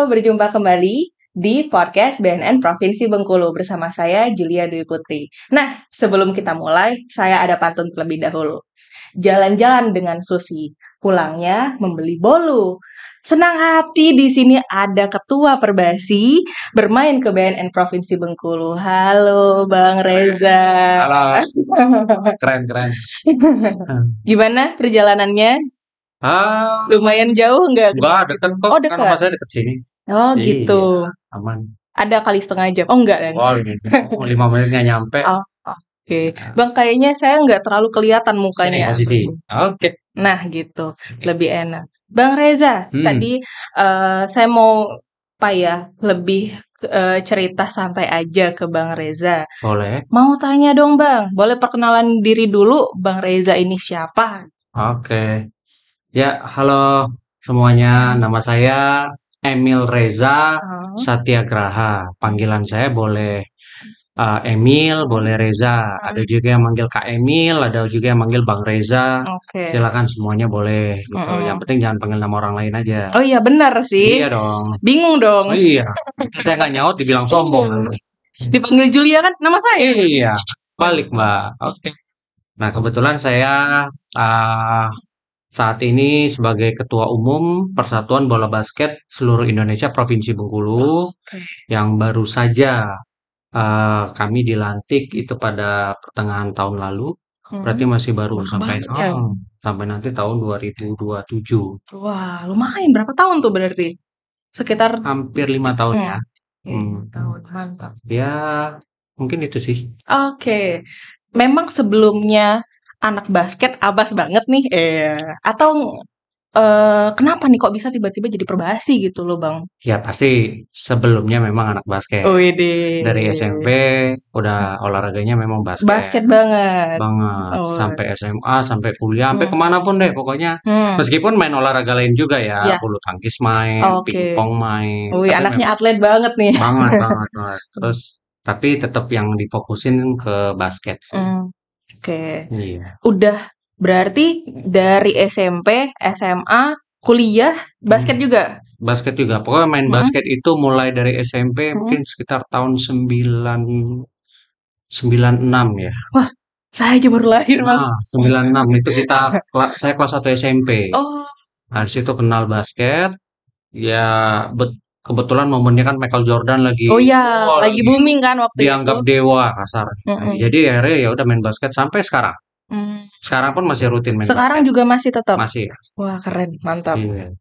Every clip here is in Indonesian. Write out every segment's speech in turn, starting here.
berjumpa kembali di podcast BNN Provinsi Bengkulu bersama saya Julia Dwi Putri. Nah, sebelum kita mulai, saya ada pantun terlebih dahulu. Jalan-jalan dengan Susi, pulangnya membeli bolu. Senang hati di sini ada Ketua Perbasi bermain ke BNN Provinsi Bengkulu. Halo Bang Reza. Halo, keren. Gimana perjalanannya? Lumayan jauh nggak? Enggak deket kok. Oh, Kan dekat. rumah saya deket sini. Oh, gitu. Iya, aman. Ada kali setengah jam. Oh, enggak kan? Oh, 5 menit nggak nyampe. Oh, oke. Bang, kayaknya saya nggak terlalu kelihatan Sini mukanya. posisi. Oke. Nah, gitu. Lebih enak. Bang Reza, tadi saya mau lebih cerita santai aja ke Bang Reza. Boleh. Mau tanya dong, Bang. Boleh perkenalan diri dulu, Bang Reza ini siapa? Oke. Ya, halo semuanya. Nama saya Emil Reza Oh, Satyagraha. Panggilan saya boleh Emil, boleh Reza. Ada juga yang manggil Kak Emil, ada juga yang manggil Bang Reza. oke. Silakan semuanya boleh gitu. Yang Mm-mm. penting jangan panggil nama orang lain aja. Oh iya, benar sih. Iya dong. Bingung dong. Oh iya. Saya nggak nyaut dibilang sombong. Dipanggil Julia kan nama saya. Iya, balik Mbak. Oke. Nah, kebetulan saya ah, saat ini sebagai Ketua Umum Persatuan Bola Basket Seluruh Indonesia Provinsi Bengkulu Oke. yang baru saja kami dilantik itu pada pertengahan tahun lalu. Berarti masih baru sampai Banget ya. sampai nanti tahun 2027. Wah, lumayan. Berapa tahun tuh berarti? Sekitar Hampir 5 tahun ya. Oke, tahun. Mantap. Ya, mungkin itu sih. Oke. Memang sebelumnya anak basket abas banget nih. Atau kenapa nih kok bisa tiba-tiba jadi Perbasi gitu loh, Bang? Ya, pasti sebelumnya memang anak basket. Widih. Dari SMP udah olahraganya memang basket Basket banget. banget. Oh. Sampai SMA, sampai kuliah, sampai Hmm. kemanapun deh pokoknya. Hmm. Meskipun main olahraga lain juga ya, Ya. bulu tangkis main, Oke. pingpong main. Wih, Tapi anaknya memang atlet banget nih. banget. Terus, tapi tetap yang difokusin ke basket sih. Oke. Iya. Udah berarti dari SMP, SMA, kuliah, basket juga? Basket juga. Pokoknya main basket itu mulai dari SMP mungkin sekitar tahun 96 ya. Wah, saya aja baru lahir, Bang. Nah, 96 itu saya kelas 1 SMP. Oh, Nah, di situ kenal basket. Ya, kebetulan momennya kan Michael Jordan lagi oh ya, lagi booming kan waktu dianggap itu. dewa kasar. Jadi akhirnya ya udah main basket sampai sekarang. Hmm. Sekarang pun masih rutin main Sekarang basket. juga masih tetap. Masih. Wah, keren, mantap. Iya.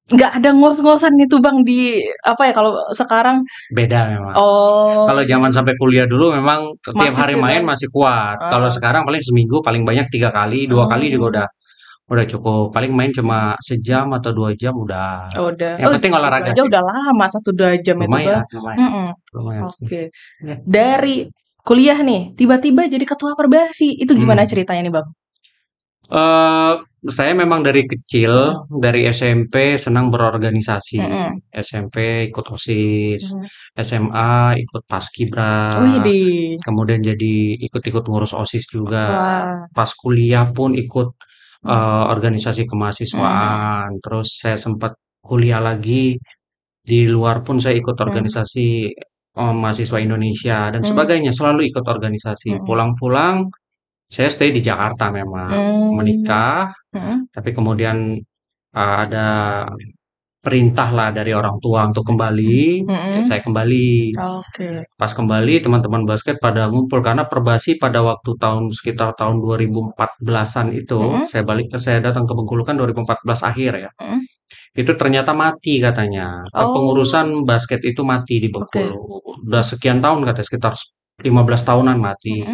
Nggak ada ngos-ngosan gitu, Bang, di apa ya kalau sekarang? Beda memang. Oh, Kalau zaman sampai kuliah dulu memang tiap masih hari gitu. main masih kuat. Kalau sekarang paling seminggu paling banyak 3 kali, 2 kali juga udah cukup. Paling main cuma sejam atau 2 jam udah. Udah. Yang penting Itu olahraga aja sih. udah lama 1-2 jam itu, Bang. Lumayan sih. Oke. Dari kuliah nih, tiba-tiba jadi ketua Perbasi. Itu gimana ceritanya nih, Bang? Saya memang dari kecil, dari SMP senang berorganisasi. SMP ikut OSIS, SMA ikut Paskibra, Widih. kemudian jadi ikut-ikut ngurus OSIS juga. Wah. Pas kuliah pun ikut organisasi kemahasiswaan. Terus saya sempat kuliah lagi di luar pun saya ikut organisasi mahasiswa Indonesia dan sebagainya. Selalu ikut organisasi. Pulang-pulang saya stay di Jakarta memang, menikah, tapi kemudian ada perintah lah dari orang tua untuk kembali, ya saya kembali. Oke. Pas kembali teman-teman basket pada ngumpul karena Perbasi pada waktu sekitar tahun 2014-an itu, saya datang ke Bengkulu kan 2014 akhir ya. Itu ternyata mati katanya. Kepengurusan basket itu mati di Bengkulu. Udah sekian tahun katanya, sekitar 15 tahunan mati.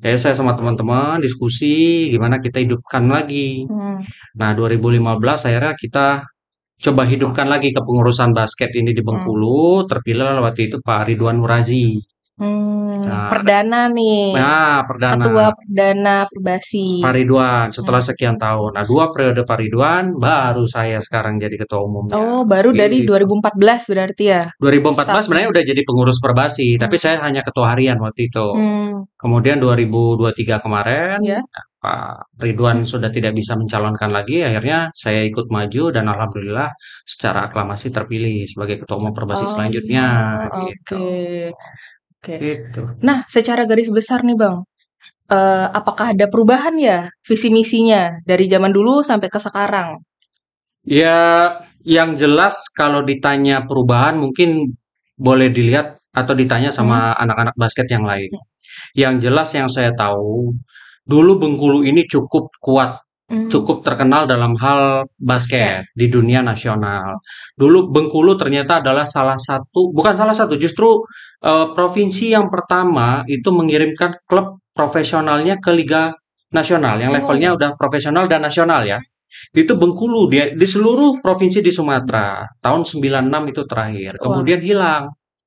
Ya saya sama teman-teman diskusi gimana kita hidupkan lagi. Nah, 2015 akhirnya kita coba hidupkan lagi kepengurusan basket ini di Bengkulu. Terpilih waktu itu Pak Ridwan Nurazi. Nah, Perdana nih. perdana. Ketua Perdana Perbasi. Pak Ridwan setelah sekian tahun. Nah, 2 periode Pak Ridwan, baru saya sekarang jadi ketua umumnya. Oh, baru dari 2014 berarti ya? 2014 sebenarnya udah jadi pengurus Perbasi, tapi saya hanya ketua harian waktu itu. Kemudian 2023 kemarin Pak Ridwan sudah tidak bisa mencalonkan lagi, akhirnya saya ikut maju dan alhamdulillah secara aklamasi terpilih sebagai ketua umum Perbasi Oh, selanjutnya oke. gitu. Oke. Gitu. Nah, secara garis besar nih Bang, apakah ada perubahan ya visi misinya dari zaman dulu sampai ke sekarang? Ya, yang jelas kalau ditanya perubahan mungkin boleh dilihat atau ditanya Hmm? sama anak-anak basket yang lain. Yang jelas yang saya tahu, dulu Bengkulu ini cukup kuat, Hmm, cukup terkenal dalam hal basket. basket di dunia nasional. Dulu Bengkulu ternyata adalah salah satu, bukan salah satu, justru provinsi yang pertama itu mengirimkan klub profesionalnya ke Liga Nasional, yang levelnya Oh, udah profesional dan nasional ya. Itu Bengkulu dia di seluruh provinsi di Sumatera. Tahun 96 itu terakhir. wah. Kemudian hilang.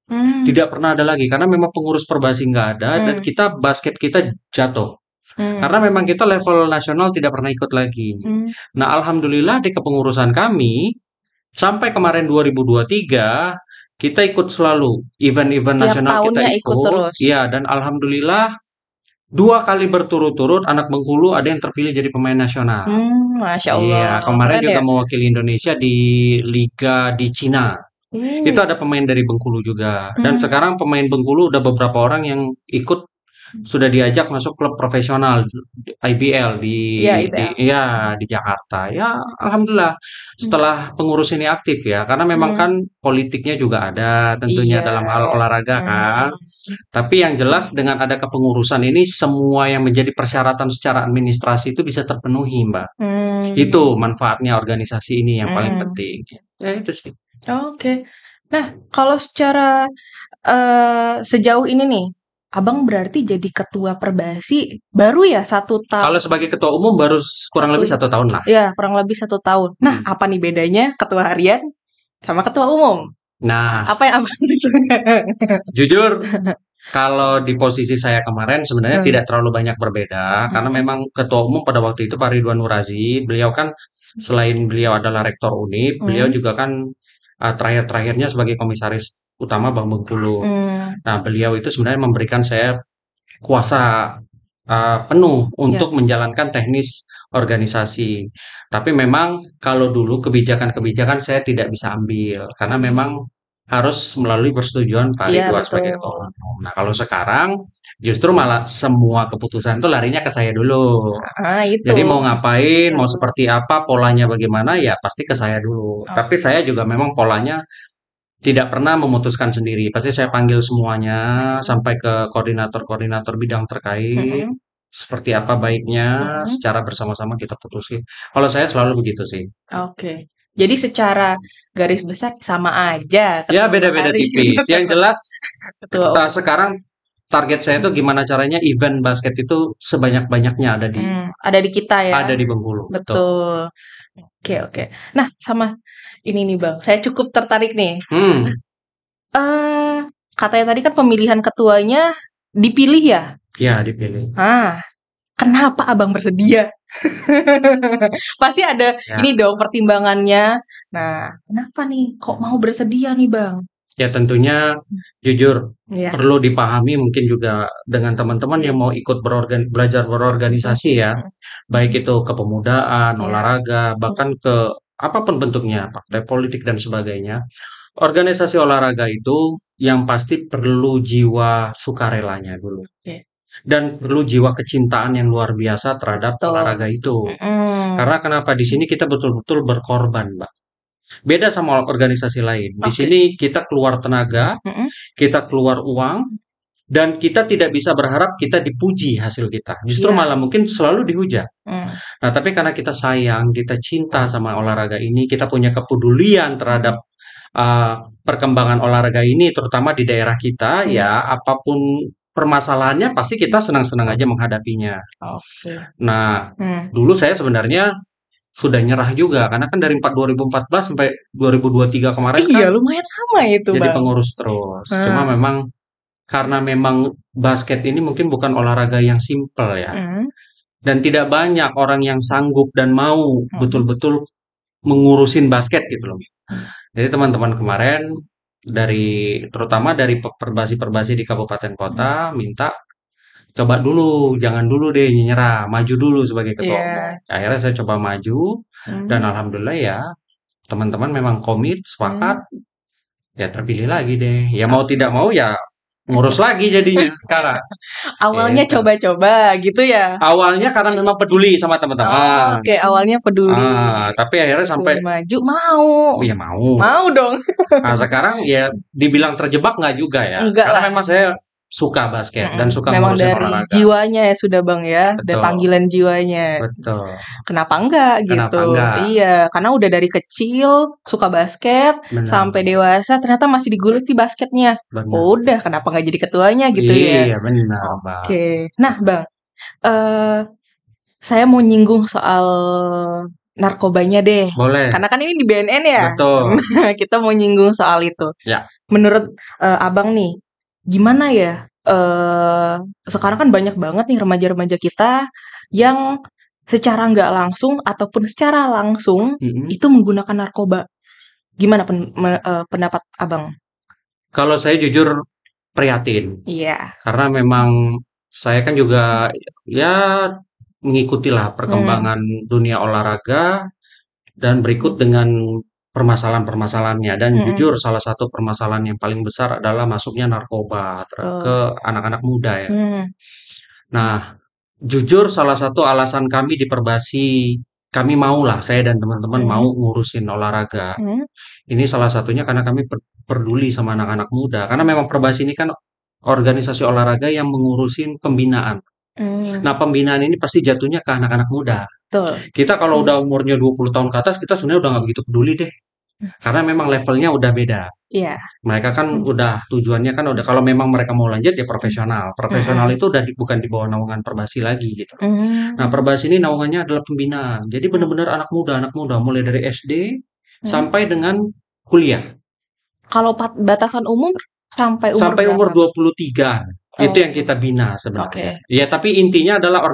Hmm, Tidak pernah ada lagi karena memang pengurus Perbasi nggak ada dan hmm, kita basket kita jatuh. Karena hmm, memang kita level nasional tidak pernah ikut lagi. hmm. Nah, alhamdulillah di kepengurusan kami sampai kemarin 2023 kita ikut selalu event-event Tiap nasional kita tahunnya ikut ikut. terus. Iya, dan alhamdulillah dua kali berturut-turut anak Bengkulu ada yang terpilih jadi pemain nasional. Masya Iya, Allah, kemarin keren juga ya. mewakili Indonesia di liga di Cina. Itu Hmm, ada pemain dari Bengkulu juga. Dan hmm. sekarang pemain Bengkulu udah beberapa orang yang ikut sudah diajak masuk klub profesional IBL Ya, di IBL. ya di Jakarta. Ya, alhamdulillah Hmm, setelah pengurus ini aktif ya, karena memang hmm. kan politiknya juga ada tentunya Iya. dalam hal olahraga kan. Hmm, Tapi yang jelas dengan ada kepengurusan ini semua yang menjadi persyaratan secara administrasi itu bisa terpenuhi, Mbak. hmm, Itu manfaatnya organisasi ini yang paling hmm. penting. Ya itu sih. Oke. Nah, kalau secara sejauh ini nih, Abang berarti jadi ketua Perbasi baru ya satu Kalau tahun, sebagai ketua umum baru kurang satu lebih 1 tahun lah. ya kurang lebih 1 tahun. Nah, Mm. apa nih bedanya ketua harian sama ketua umum? Nah, Apa yang Abang suka? jujur kalau di posisi saya kemarin sebenarnya Hmm, tidak terlalu banyak berbeda karena hmm, memang ketua umum pada waktu itu Pak Ridwan Nurazi, beliau kan selain beliau adalah rektor UNIP, beliau hmm, juga kan terakhir-terakhirnya sebagai komisaris utama Bank Bengkulu. hmm, Nah, beliau itu sebenarnya memberikan saya kuasa penuh ya, untuk menjalankan teknis organisasi. Tapi memang kalau dulu kebijakan-kebijakan saya tidak bisa ambil karena hmm, memang harus melalui persetujuan Pak iya Ridwan betul. sebagai ketua umum. Nah, kalau sekarang justru malah semua keputusan itu larinya ke saya dulu. Ah, itu. Jadi mau ngapain, Ya, mau seperti apa, polanya bagaimana, ya pasti ke saya dulu. oh, Tapi saya juga memang polanya tidak pernah memutuskan sendiri. Pasti saya panggil semuanya hmm, sampai ke koordinator-koordinator bidang terkait. hmm, Seperti apa baiknya, hmm. secara bersama-sama kita putusin. Kalau saya selalu begitu sih. Oke. Jadi secara garis besar sama aja Ya ketua beda-beda harian tipis. Yang sama jelas ketua umum. sekarang target saya itu gimana caranya event basket itu sebanyak-banyaknya Ada di kita ya. ada di Bengkulu. Betul. Betul. Oke, oke. Nah, sama ini nih Bang, saya cukup tertarik nih. Hmm, Eh, katanya tadi kan pemilihan ketuanya dipilih ya? ya dipilih. Ah, kenapa Abang bersedia? Pasti ada Ya. ini dong pertimbangannya. Nah, kenapa nih? Kok mau bersedia nih Bang? Ya tentunya jujur Ya. perlu dipahami mungkin juga dengan teman-teman yang mau ikut belajar Hmm, berorganisasi ya, baik itu kepemudaan, ya. olahraga, bahkan ke apapun bentuknya, partai politik dan sebagainya. Organisasi olahraga itu yang pasti perlu jiwa sukarelanya dulu Oke, dan perlu jiwa kecintaan yang luar biasa terhadap betul. olahraga itu. Mm-mm. Karena kenapa di sini kita betul-betul berkorban, Mbak. Beda sama organisasi lain. Di Oke. sini kita keluar tenaga, Mm-mm. kita keluar uang, dan kita tidak bisa berharap kita dipuji hasil kita. Justru Iya. malah mungkin selalu dihujat. Mm. Nah, tapi karena kita sayang, kita cinta sama olahraga ini, kita punya kepedulian terhadap perkembangan olahraga ini, terutama di daerah kita, Mm. ya apapun permasalahannya pasti kita senang-senang aja menghadapinya. Oke. Nah, Mm. dulu saya sebenarnya sudah nyerah juga, karena kan dari 2014 sampai 2023 kemarin Iya, kan lumayan lama itu, jadi Bang. pengurus terus. Cuma Nah. memang karena memang basket ini mungkin bukan olahraga yang simpel ya. Mm. Dan tidak banyak orang yang sanggup dan mau Mm. betul-betul mengurusin basket gitu loh. Mm. Jadi teman-teman kemarin terutama dari perbasi-perbasi di kabupaten kota minta coba dulu, jangan dulu deh nyerah, maju dulu sebagai ketua umum. Iya. Akhirnya saya coba maju dan Hmm. alhamdulillah ya teman-teman memang komit, sepakat, Hmm. ya terpilih lagi deh. Ya mau tidak mau ya ngurus lagi jadinya sekarang. Awalnya Gitu. coba-coba gitu ya. Awalnya karena memang peduli sama teman-teman. Oke, awalnya peduli. Tapi akhirnya sampai Suruh maju mau. ya mau. Mau dong. Nah, sekarang ya dibilang terjebak nggak juga ya. Enggak Karena lah. memang saya suka basket dan suka Memang ngurusin dari olahraga. jiwanya ya sudah Bang ya, dari Betul, panggilan jiwanya. betul. Kenapa enggak Kenapa gitu? enggak? Iya, karena udah dari kecil suka basket Benar, sampai dewasa ternyata masih digulik di basketnya. benar. Udah, kenapa nggak jadi ketuanya gitu ya? Iya, benar, Mbak. Oke. Nah, Bang, eh saya mau nyinggung soal narkobanya deh. Boleh, Karena kan ini di BNN ya. betul. Kita mau nyinggung soal itu. Ya, Menurut Abang nih, gimana ya? Sekarang kan banyak banget nih remaja-remaja kita yang secara nggak langsung ataupun secara langsung mm-mm. itu menggunakan narkoba. Gimana pendapat Abang? Kalau saya jujur prihatin, Iya. karena memang saya kan juga ya mengikutilah Hmm. perkembangan dunia olahraga dan berikut dengan permasalahan-permasalahannya. Dan Mm-mm. jujur salah satu permasalahan yang paling besar adalah masuknya narkoba ke Betul. anak-anak muda ya. Hmm. Nah, jujur salah satu alasan kami di Perbasi, kami maulah saya dan teman-teman mau Mm-mm. ngurusin olahraga. Hmm. Ini salah satunya karena kami peduli sama anak-anak muda. Karena memang Perbasi ini kan organisasi olahraga yang mengurusin pembinaan. Hmm. Nah, pembinaan ini pasti jatuhnya ke anak-anak muda. Betul. Kita kalau udah umurnya 20 tahun ke atas, kita sebenarnya udah nggak begitu peduli deh. Karena memang levelnya udah beda. Iya. Mereka kan udah tujuannya kan udah kalau memang mereka mau lanjut ya profesional. Profesional Mm-mm. itu udah bukan di bawah naungan Perbasi lagi gitu. Nah, Hmm. Perbasi ini naungannya adalah pembinaan. Jadi benar-benar anak muda mulai dari SD Hmm. sampai dengan kuliah. Kalau batasan umur sampai umur Sampai umur berapa? 23. Itu yang Oh, kita bina sebenarnya. oke. Ya, tapi intinya adalah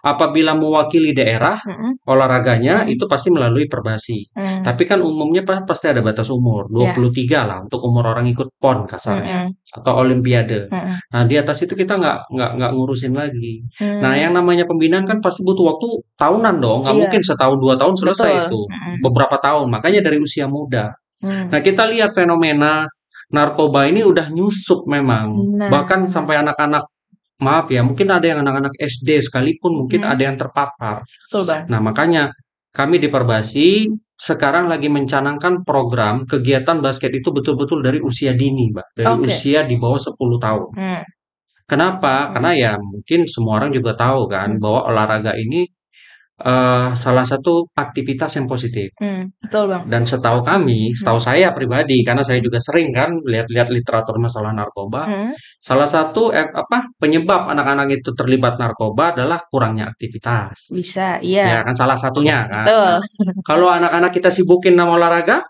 apabila mewakili daerah Mm-mm. olahraganya Mm-mm. itu pasti melalui Perbasi. Mm. Tapi kan umumnya pasti ada batas umur, Ya. 23 lah untuk umur orang ikut PON kasarnya Mm-mm. atau olimpiade. Mm-mm. Nah, di atas itu kita nggak ngurusin lagi. Nah, Mm. yang namanya pembinaan kan pasti butuh waktu tahunan dong, nggak mungkin Iya, setahun 2 tahun selesai betul. itu. Mm-mm. Beberapa tahun, makanya dari usia muda. Mm. Nah, kita lihat fenomena narkoba ini udah nyusup memang. Bahkan Nah, sampai anak-anak, maaf ya, mungkin ada yang anak-anak SD sekalipun mungkin mm. ada yang terpapar. Betul Bang. Nah, makanya kami di Perbasi sekarang lagi mencanangkan program kegiatan basket itu betul-betul dari usia dini, Mbak. Dari Oke. usia di bawah 10 tahun. Mm. Kenapa? Karena Mm. ya mungkin semua orang juga tahu kan Mm. bahwa olahraga ini salah satu aktivitas yang positif. Betul Bang. Dan setahu Mm. saya pribadi, karena saya juga sering kan lihat-lihat literatur masalah narkoba, Mm. salah satu penyebab anak-anak itu terlibat narkoba adalah kurangnya aktivitas. Bisa, iya. Ya kan salah satunya kan. Betul. Nah, kalau anak-anak kita sibukin sama olahraga,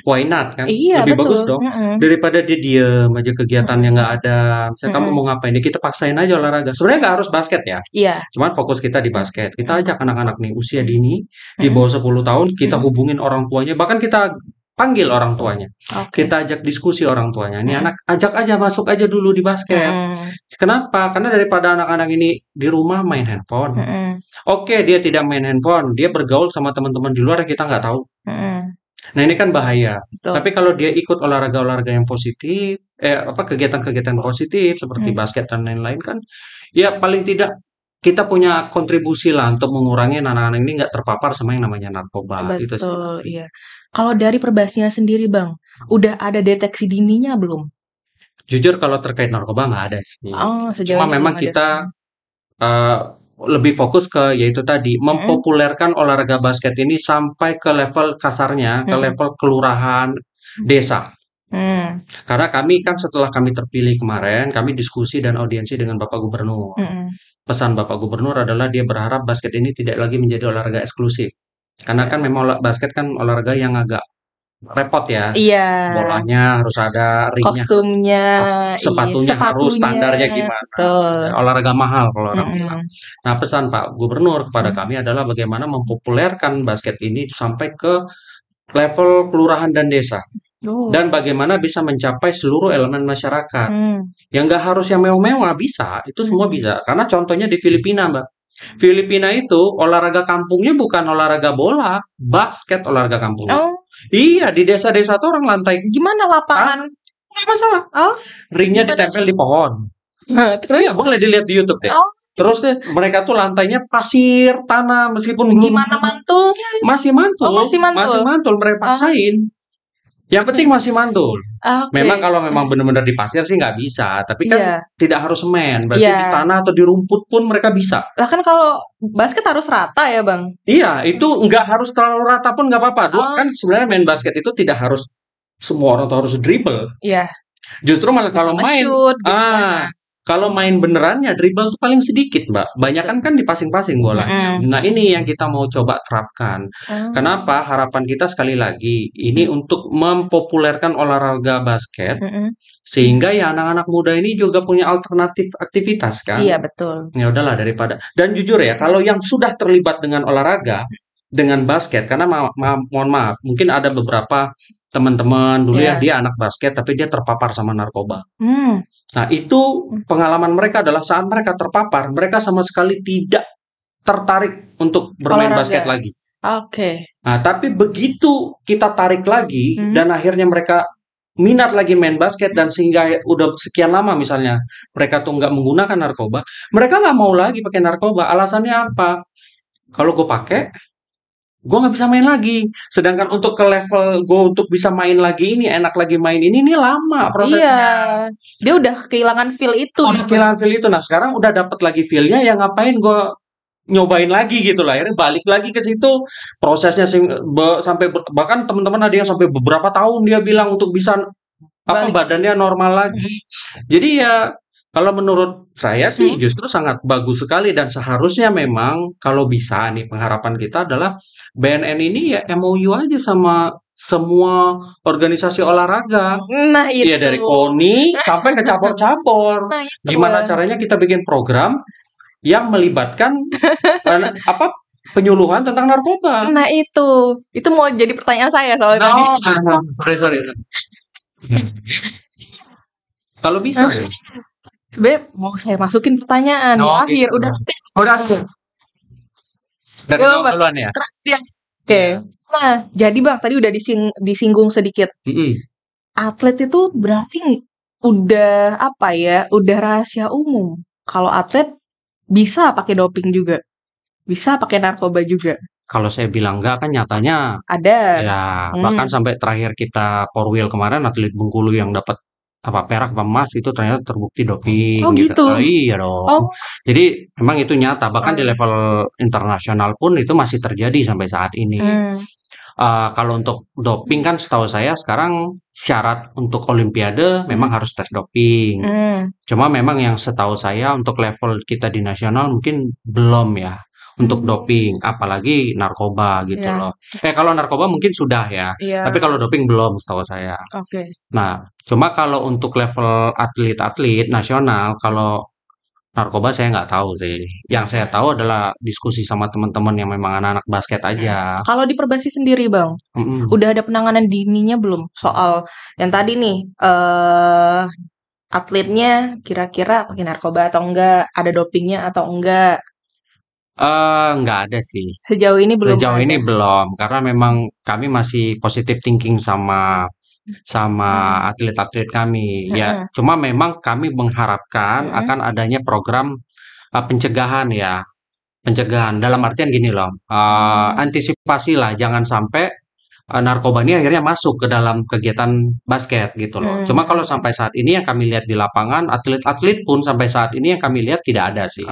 why not kan? Iya, Lebih bagus betul. dong. Mm-mm. Daripada dia diem aja kegiatannya nggak Mm-mm. ada. Misalnya kamu Mm-mm. mau ngapain, ya kita paksain aja olahraga. Sebenarnya nggak harus basket ya. Iya. Cuman fokus kita di basket. Kita ajak anak-anak nih usia dini di Mm-mm. bawah 10 tahun, kita Mm-mm. hubungin orang tuanya, bahkan kita panggil orang tuanya. Oke. Kita ajak diskusi orang tuanya. Ini Mm-mm. anak ajak aja masuk aja dulu di basket. Mm-mm. Kenapa? Karena daripada anak-anak ini di rumah main handphone. Mm-mm. Oke, dia tidak main handphone, dia bergaul sama teman-teman di luar yang kita nggak tahu. Mm-mm. Nah, ini kan bahaya. Betul. Tapi kalau dia ikut olahraga-olahraga yang positif, kegiatan-kegiatan positif seperti Mm. basket dan lain-lain kan, ya paling tidak kita punya kontribusi lah untuk mengurangi anak-anak ini nggak terpapar sama yang namanya narkoba. Itu sih. Betul, iya. Kalau dari Perbasinya sendiri, Bang, udah ada deteksi dininya belum? Jujur kalau terkait narkoba nggak ada sih. Oh, sejauh Cuma ini belum memang ada. kita eh, lebih fokus ke yaitu tadi Mm-mm. mempopulerkan olahraga basket ini sampai ke level kasarnya, ke Mm-mm. level kelurahan, desa. Mm. Karena kami kan setelah kami terpilih kemarin, kami diskusi dan audiensi dengan Bapak Gubernur. Mm-mm. Pesan Bapak Gubernur adalah dia berharap basket ini tidak lagi menjadi olahraga eksklusif. Karena kan memang basket kan olahraga yang agak repot ya. Iya, Bolanya harus ada, ringnya, kostumnya, iya, sepatunya harus, sepatunya, standarnya gimana. betul. Olahraga mahal kalau orang bilang. Mm-mm. Nah, pesan Pak Gubernur kepada Mm. kami adalah bagaimana mempopulerkan basket ini sampai ke level kelurahan dan desa. dan bagaimana bisa mencapai seluruh elemen masyarakat. Yang nggak harus yang mewah-mewah, bisa, itu semua bisa. Karena contohnya di Filipina, Mbak. Filipina itu olahraga kampungnya bukan olahraga bola, basket olahraga kampungnya. Iya, di desa-desa tuh orang lantai. Gimana lapangan? Nggak masalah. Ringnya ditempel di pohon. Terus ya boleh dilihat di YouTube deh. Terus deh, mereka tuh lantainya pasir, tanah, meskipun belum. Gimana mantul? Masih mantul. Masih mantul. Mereka paksain. Yang penting masih mantul. Memang kalau memang benar-benar di pasir sih nggak bisa, tapi kan tidak harus semen. Berarti di tanah atau di rumput pun mereka bisa. Lah kan kalau basket harus rata ya, Bang? Iya, itu nggak harus terlalu rata pun nggak apa-apa. Kan sebenarnya main basket itu tidak harus semua orang tuh harus dribble. Iya. Justru malah kalau main shoot, gitu kalau main benerannya dribble tuh paling sedikit, Mbak. Banyakan kan di passing-passing bolanya. Nah, ini yang kita mau coba terapkan. Kenapa? Harapan kita sekali lagi ini untuk mempopulerkan olahraga basket sehingga ya anak-anak muda ini juga punya alternatif aktivitas kan. Iya, betul. Ya udahlah daripada. Dan jujur ya, kalau yang sudah terlibat dengan olahraga dengan basket karena mohon maaf, mungkin ada beberapa teman-teman dulu ya dia anak basket tapi dia terpapar sama narkoba. Nah, itu pengalaman mereka adalah saat mereka terpapar, mereka sama sekali tidak tertarik untuk bermain basket lagi. Nah, tapi begitu kita tarik lagi dan akhirnya mereka minat lagi main basket dan sehingga udah sekian lama misalnya mereka tuh nggak menggunakan narkoba, mereka nggak mau lagi pakai narkoba. Alasannya apa? Kalau gue pakai, gue nggak bisa main lagi. Sedangkan untuk ke level gue untuk bisa main lagi ini, enak lagi main ini lama prosesnya. Iya, dia udah kehilangan feel itu. Nah, sekarang udah dapet lagi feel-nya, ya ngapain gue nyobain lagi gitu lah. Akhirnya balik lagi ke situ, prosesnya sampai bahkan teman-teman ada yang sampai beberapa tahun dia bilang untuk bisa badannya normal lagi. Jadi ya kalau menurut saya sih justru sangat bagus sekali dan seharusnya memang kalau bisa nih pengharapan kita adalah BNN ini ya MOU aja sama semua organisasi olahraga. Nah, itu. Ya dari KONI sampai ke cabur-cabur. Gimana caranya kita bikin program yang melibatkan penyuluhan tentang narkoba. Nah, itu mau jadi pertanyaan saya soalnya. Sorry. Kalau bisa ya. Beb, mau saya masukin pertanyaan di akhir gitu. Udah. Dari duluan ya. Oke. Nah, jadi Bang tadi udah disinggung sedikit. Atlet itu berarti udah udah rahasia umum. Kalau atlet bisa pakai doping juga, bisa pakai narkoba juga. Kalau saya bilang enggak kan nyatanya ada. Ya, bahkan sampai terakhir kita Porwil kemarin atlet Bengkulu yang dapat perak emas itu ternyata terbukti doping. Gitu. Iya dong. Jadi memang itu nyata. Bahkan di level internasional pun itu masih terjadi sampai saat ini. Kalau untuk doping kan setahu saya sekarang syarat untuk Olimpiade memang harus tes doping. Cuma memang yang setahu saya untuk level kita di nasional mungkin belum ya. Untuk doping, apalagi narkoba gitu loh. Kalau narkoba mungkin sudah ya, tapi kalau doping belum setahu saya. Nah, cuma kalau untuk level atlet-atlet nasional, kalau narkoba saya nggak tahu sih. Yang saya tahu adalah diskusi sama teman-teman yang memang anak-anak basket aja. Kalau di Perbasi sendiri, Bang, udah ada penanganan dininya belum soal yang tadi nih, atletnya kira-kira pakai narkoba atau enggak, ada dopingnya atau enggak? Nggak ada sih. Sejauh ini belum. Sejauh ini belum, karena memang kami masih positive thinking sama atlet-atlet kami. Ya, cuma memang kami mengharapkan akan adanya program pencegahan ya. Pencegahan dalam artian gini loh, antisipasi lah, jangan sampai narkoba ini akhirnya masuk ke dalam kegiatan basket gitu loh. Cuma kalau sampai saat ini yang kami lihat di lapangan, atlet-atlet pun sampai saat ini yang kami lihat tidak ada sih.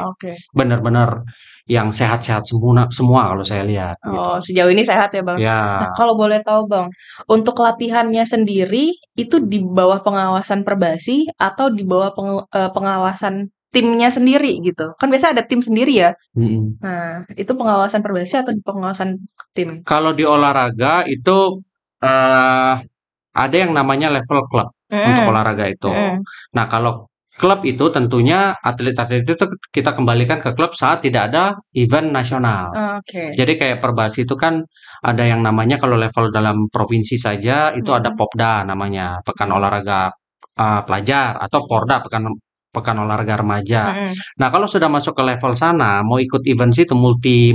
Benar-benar yang sehat-sehat semua kalau saya lihat. Oh, gitu. Sejauh ini sehat ya Bang? Ya. Nah, kalau boleh tahu Bang, untuk latihannya sendiri itu di bawah pengawasan Perbasi atau di bawah pengawasan timnya sendiri gitu? Kan biasa ada tim sendiri ya? Nah, itu pengawasan Perbasi atau di pengawasan tim? Kalau di olahraga itu ada yang namanya level klub untuk olahraga itu. Nah, kalau Klub itu tentunya atlet-atlet itu kita kembalikan ke klub saat tidak ada event nasional. Jadi kayak Perbasi itu kan ada yang namanya kalau level dalam provinsi saja itu ada Popda namanya, Pekan Olahraga Pelajar, atau Porda, Pekan Olahraga Remaja. Nah, kalau sudah masuk ke level sana, mau ikut event itu multi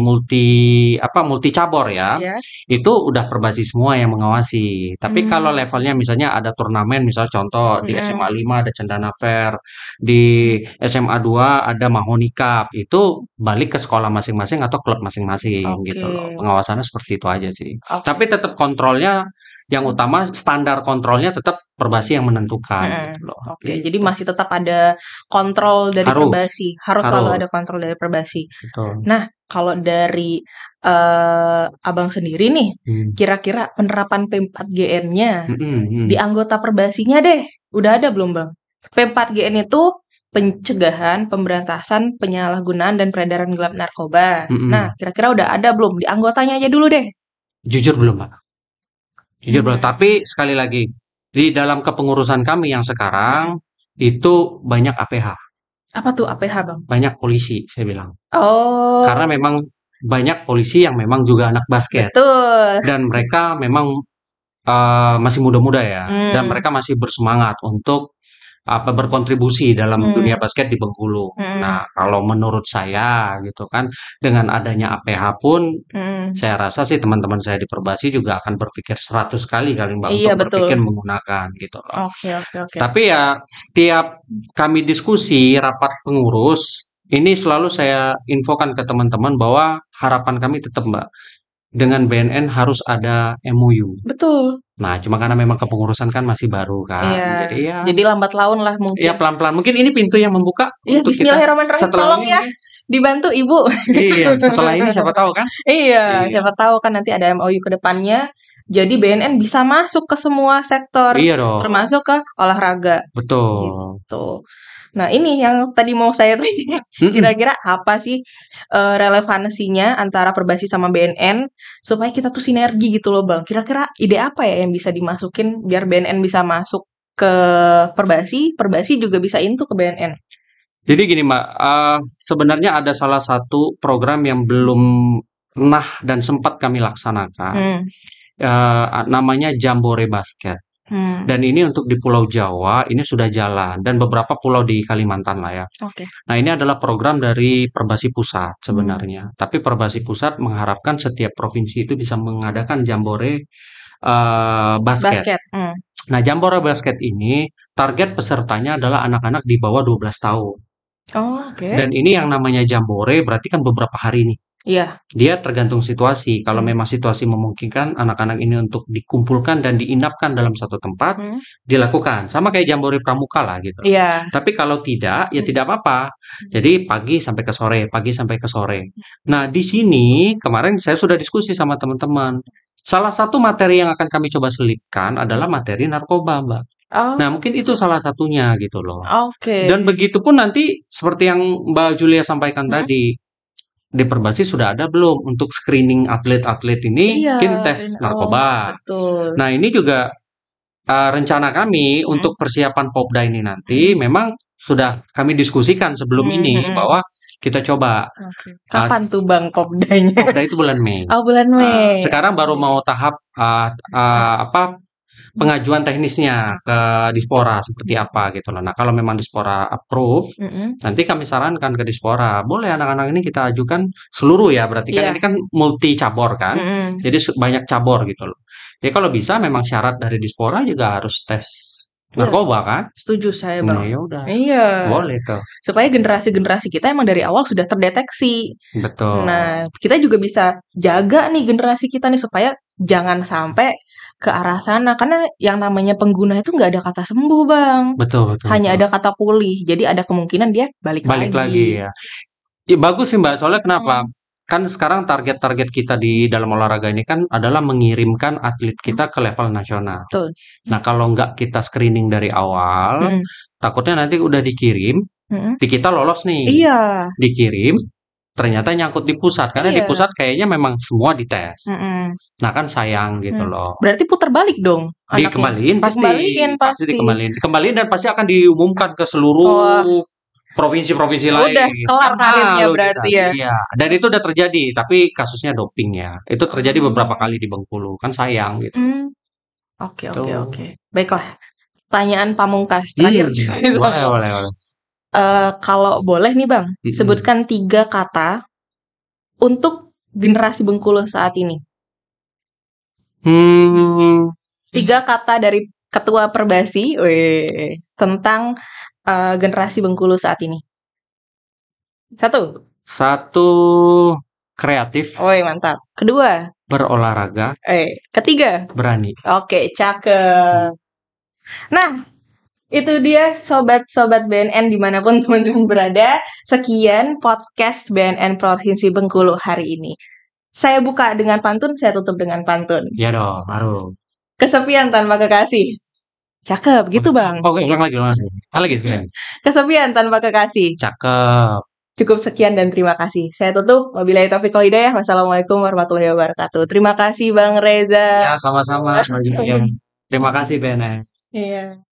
cabur ya, itu udah Perbasi semua yang mengawasi. Tapi kalau levelnya misalnya ada turnamen, misal contoh di SMA 5 ada Cendana Fair, di SMA 2 ada Mahoni Cup, itu balik ke sekolah masing-masing atau klub masing-masing gitu loh. Pengawasannya seperti itu aja sih. Tapi tetap kontrolnya yang utama, standar kontrolnya tetap Perbasi yang menentukan gitu loh. Jadi masih tetap ada kontrol dari Perbasi, harus selalu ada kontrol dari Perbasi. Betul. Nah, kalau dari Abang sendiri nih, kira-kira penerapan P4GN-nya di anggota Perbasinya deh, udah ada belum Bang? P4GN itu pencegahan, pemberantasan, penyalahgunaan, dan peredaran gelap narkoba. Nah, kira-kira udah ada belum? Di anggotanya aja dulu deh. Jujur belum, Pak. Jujur belum. Tapi sekali lagi, di dalam kepengurusan kami yang sekarang, itu banyak APH. Apa tuh APH, Bang? Banyak polisi, saya bilang. Oh. Karena memang banyak polisi yang memang juga anak basket. Betul. Dan mereka memang masih muda-muda ya. Dan mereka masih bersemangat untuk berkontribusi dalam dunia basket di Bengkulu. Nah, kalau menurut saya gitu kan, dengan adanya APH pun, saya rasa sih teman-teman saya di Perbasi juga akan berpikir 100 kali Mbak untuk berpikir menggunakan gitu loh. Tapi ya setiap kami diskusi rapat pengurus, ini selalu saya infokan ke teman-teman bahwa harapan kami tetap Mbak, dengan BNN harus ada MOU. Betul. Nah, cuma karena memang kepengurusan kan masih baru kan. Iya. Jadi lambat laun lah mungkin. Iya, pelan-pelan. Mungkin ini pintu yang membuka untuk kita. Bismillahirrahmanirrahim. Tolong ya. Dibantu Ibu. Iya, setelah ini siapa tahu kan? Iya, siapa tahu kan nanti ada MOU ke depannya. Jadi BNN bisa masuk ke semua sektor. Iya dong. Termasuk ke olahraga. Betul. Gitu. Nah, ini yang tadi mau saya tanya. Kira-kira apa sih relevansinya antara Perbasi sama BNN supaya kita tuh sinergi gitu loh, Bang. Kira-kira ide apa ya yang bisa dimasukin biar BNN bisa masuk ke Perbasi, Perbasi juga bisa into ke BNN? Jadi gini, Mbak, sebenarnya ada salah satu program yang belum pernah dan sempat kami laksanakan. Namanya Jambore Basket. Dan ini untuk di Pulau Jawa ini sudah jalan dan beberapa pulau di Kalimantan lah ya. Nah, ini adalah program dari Perbasi Pusat sebenarnya. Tapi Perbasi Pusat mengharapkan setiap provinsi itu bisa mengadakan Jambore basket. Nah, Jambore Basket ini target pesertanya adalah anak-anak di bawah 12 tahun. Dan ini yang namanya Jambore berarti kan beberapa hari nih. Iya. Dia tergantung situasi. Kalau memang situasi memungkinkan anak-anak ini untuk dikumpulkan dan diinapkan dalam satu tempat, dilakukan. Sama kayak Jambore Pramuka lah gitu. Iya. Tapi kalau tidak, ya tidak apa-apa. Jadi pagi sampai ke sore, pagi sampai ke sore. Nah, di sini kemarin saya sudah diskusi sama teman-teman. Salah satu materi yang akan kami coba selipkan adalah materi narkoba, Mbak. Nah, mungkin itu salah satunya gitu loh. Dan begitu pun nanti seperti yang Mbak Julia sampaikan tadi, di Perbasi sudah ada belum untuk screening atlet-atlet ini mungkin tes narkoba. Betul. Nah, ini juga rencana kami untuk persiapan Popda ini nanti memang sudah kami diskusikan sebelum ini bahwa kita coba. Kapan tuh Bang Popdanya? Popda itu bulan Mei. Oh, bulan Mei. Sekarang baru mau tahap pengajuan teknisnya ke Dispora seperti apa gitu loh. Nah, kalau memang Dispora approve, nanti kami sarankan ke Dispora, boleh anak-anak ini kita ajukan seluruh ya, berarti kan ini kan multi cabur kan, jadi banyak cabur gitu loh. Jadi kalau bisa memang syarat dari Dispora juga harus tes narkoba kan? Setuju saya Bang. Nah, ya udah. Iya. Boleh tuh. Supaya generasi-generasi kita emang dari awal sudah terdeteksi. Betul. Nah, kita juga bisa jaga nih generasi kita nih supaya jangan sampai ke arah sana. Karena yang namanya pengguna itu nggak ada kata sembuh, Bang. Betul. Hanya ada kata pulih. Jadi ada kemungkinan dia balik lagi ya. Ya bagus sih Mbak, soalnya kenapa? Kan sekarang target-target kita di dalam olahraga ini kan adalah mengirimkan atlet kita ke level nasional. Betul. Nah, kalau nggak kita screening dari awal, takutnya nanti udah dikirim, di kita lolos nih. Iya. Dikirim, ternyata nyangkut di pusat. Karena di pusat kayaknya memang semua dites. Nah kan sayang gitu loh. Berarti putar balik dong anaknya. Dikembaliin pasti dikembaliin. Dikembaliin dan pasti akan diumumkan ke seluruh provinsi-provinsi lain. Udah kelar karirnya berarti ya. Iya. Dan itu udah terjadi, tapi kasusnya doping ya. Itu terjadi beberapa kali di Bengkulu. Kan sayang gitu. Oke. Baiklah. Pertanyaan pamungkas terakhir. Boleh. Kalau boleh nih Bang, sebutkan 3 kata untuk generasi Bengkulu saat ini. 3 kata dari Ketua Perbasi tentang generasi Bengkulu saat ini. 1. Kreatif. Mantap. 2. Berolahraga. 3. Berani. Oke, cakep. Nah, itu dia sobat-sobat BNN dimanapun teman-teman berada. Sekian podcast BNN Provinsi Bengkulu hari ini. Saya buka dengan pantun, saya tutup dengan pantun. Iya dong, harus. Kesepian tanpa kekasih. Cakep, gitu Bang. Oke, ulang lagi. Kesepian tanpa kekasih. Cakep. Cukup sekian dan terima kasih. Saya tutup. Wabillahi taufiq wal hidayah. Wassalamualaikum warahmatullahi wabarakatuh. Terima kasih Bang Reza. Ya, sama-sama. Terima kasih BNN. Iya.